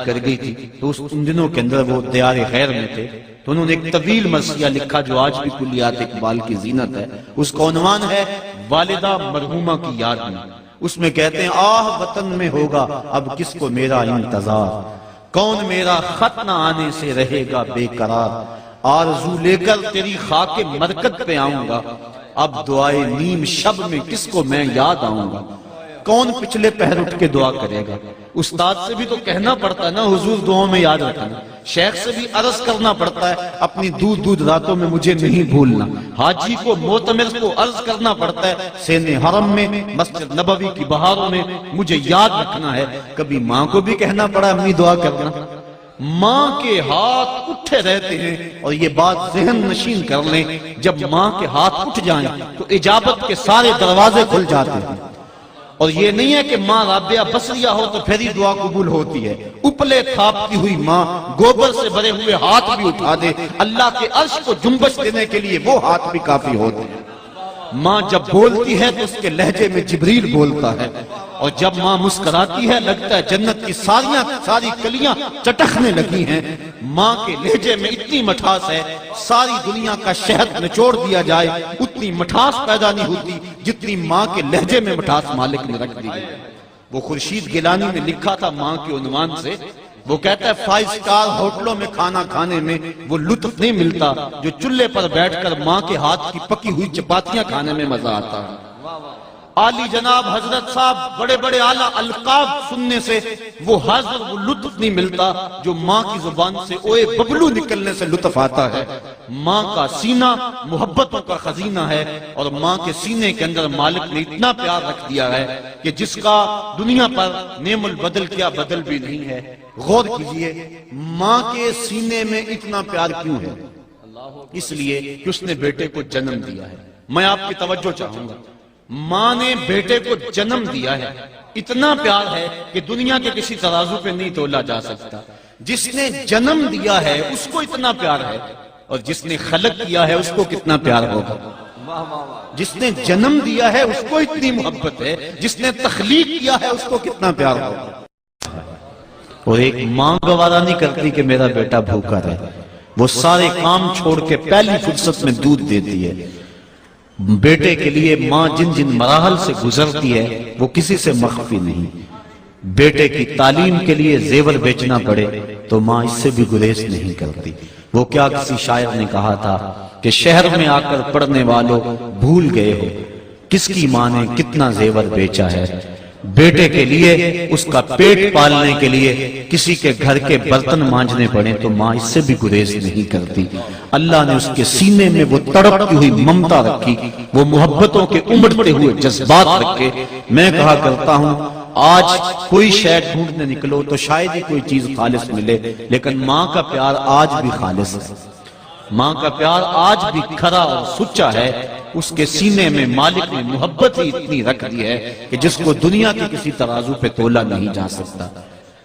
کر گئی تھی تو ان دنوں کے اندر وہ دیار غیر میں تھے، تو انہوں نے ایک طویل مرثیہ لکھا جو آج بھی کلیات اقبال کی زینت ہے۔ اس کا عنوان ہے والدہ مرحومہ کی یاد میں۔ اس میں کہتے ہیں آہ وطن میں ہوگا اب کس کو میرا انتظار، کون میرا خط نہ آنے سے رہے گا بے قرار، آرزو لے کر تیری خاک مرکت پہ آؤں گا، اب دعائے نیم شب میں کس کو میں یاد آؤں گا، کون پچھلے پہر اٹھ کے دعا کرے گا۔ استاد سے بھی تو کہنا پڑتا ہے نا حضور دعاؤں میں یاد رکھنا، شیخ سے بھی عرض کرنا پڑتا ہے اپنی دودھ دودھ راتوں میں مجھے نہیں بھولنا، حاجی کو معتمر کو عرض کرنا پڑتا ہے سین حرم میں مسجد نبوی کی بہاروں میں مجھے یاد رکھنا ہے۔ کبھی ماں کو بھی کہنا پڑا امی دعا کرنا۔ ماں کے ہاتھ اٹھے رہتے ہیں، اور یہ بات ذہن نشین کر لیں، جب ماں کے ہاتھ اٹھ جائیں تو اجابت کے سارے دروازے کھل جاتے ہیں۔ اور یہ نہیں ہے کہ ماں رابعہ بصریہ ہو تو پھر ہی دعا قبول ہوتی ہے، اپلے تھاپتی ہوئی ماں گوبر سے بھرے ہوئے ہاتھ بھی اٹھا دے، اللہ کے عرش کو جنبش دینے کے لیے وہ ہاتھ بھی کافی ہوتے ہیں۔ ماں جب بولتی ہے تو اس کے لہجے میں جبریل بولتا ہے، اور جب ماں مسکراتی ہے لگتا ہے جنت کی ساری کلیاں چٹکنے لگی ہیں۔ ماں کے لہجے میں اتنی مٹھاس ہے ساری دنیا کا شہد نچوڑ دیا جائے اتنی مٹھاس پیدا نہیں ہوتی جتنی ماں کے لہجے میں مٹھاس مالک نے رکھ دی ہے۔ وہ خورشید گیلانی نے لکھا تھا ماں کے عنوان سے، وہ کہتا ہے 5 سٹار ہوٹلوں میں کھانا کھانے میں وہ لطف نہیں ملتا جو چولہے پر بیٹھ کر ماں کے ہاتھ کی پکی ہوئی چپاتیاں کھانے میں مزہ آتا ہے۔ عالی جناب حضرت صاحب بڑے بڑے اعلیٰ القاب سننے سے وہ حاضر وہ لطف نہیں ملتا جو ماں کی زبان سے اوے ببلو نکلنے سے لطف آتا ہے۔ ماں کا سینہ محبتوں کا خزینہ ہے، اور ماں کے سینے کے اندر مالک نے اتنا پیار رکھ دیا ہے کہ جس کا دنیا پر نعم البدل کیا بدل بھی نہیں ہے۔ غور کیجئے ماں کے سینے میں اتنا پیار کیوں ہے؟ اس لیے کہ اس نے بیٹے کو جنم دیا ہے۔ میں آپ کی توجہ چاہوں گا، ماں نے بیٹے کو جنم دیا ہے، اتنا پیار ہے کہ دنیا کے کسی ترازو پہ نہیں تولا جا سکتا۔ جس نے جنم دیا ہے اس کو اتنا پیار ہے، اور جس نے خلق کیا ہے اس کو کتنا پیار ہوگا۔ جس نے جنم دیا ہے اس کو اتنی محبت ہے، جس نے تخلیق کیا ہے اس کو کتنا پیار ہوگا۔ اور ایک ماں گوارا نہیں کرتی کہ میرا بیٹا بھوکا رہے، وہ سارے کام چھوڑ کے پہلی فرصت میں دودھ دیتی ہے۔ بیٹے کے لیے ماں جن جن مراحل سے گزرتی ہے وہ کسی سے مخفی نہیں۔ بیٹے کی تعلیم کے لیے زیور بیچنا پڑے تو ماں اس سے بھی گریز نہیں کرتی۔ وہ کیا کسی شاعر نے کہا تھا کہ شہر میں آ کر پڑھنے والوں بھول گئے ہو کس کی ماں نے کتنا زیور بیچا ہے۔ بیٹے کے لیے اس کا پیٹ پالنے کے لیے کسی کے گھر کے برتن مانجنے پڑے تو ماں اس سے بھی گریز نہیں کرتی۔ اللہ نے اس کے سینے میں وہ تڑپتی ہوئی ممتا رکھی، وہ محبتوں کے امڑتے ہوئے جذبات رکھے۔ میں کہا کرتا ہوں آج کوئی شے ڈھونڈنے نکلو تو شاید ہی کوئی چیز خالص ملے، لیکن ماں کا پیار آج بھی خالص ہے، ماں کا پیار آج بھی کھرا اور سچا ہے۔ اس کے سینے میں مالک نے محبت ہی اتنی رکھ دی ہے کہ جس کو دنیا کے کسی ترازو پہ تولا نہیں جا سکتا۔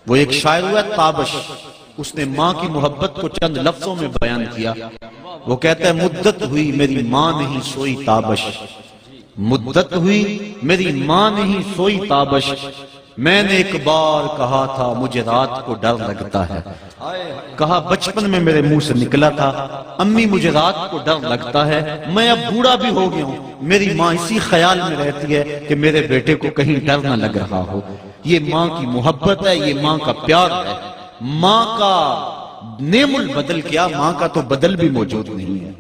وہ ایک شاعر ہوا تابش، اس نے ماں کی محبت کو چند لفظوں میں بیان کیا۔ وہ کہتا ہے مدت ہوئی میری ماں نہیں سوئی تابش، مدت ہوئی میری ماں نہیں سوئی تابش، میں نے ایک بار کہا تھا مجھے رات کو ڈر لگتا ہے، کہا بچپن میں میرے منہ سے نکلا تھا امی مجھے رات کو ڈر لگتا ہے، میں اب بوڑھا بھی ہو گیا ہوں، میری ماں اسی خیال میں رہتی ہے کہ میرے بیٹے کو کہیں ڈر نہ لگ رہا ہو۔ یہ ماں کی محبت ہے، یہ ماں کا پیار ہے۔ ماں کا نعم البدل کیا، ماں کا تو بدل بھی موجود نہیں ہے۔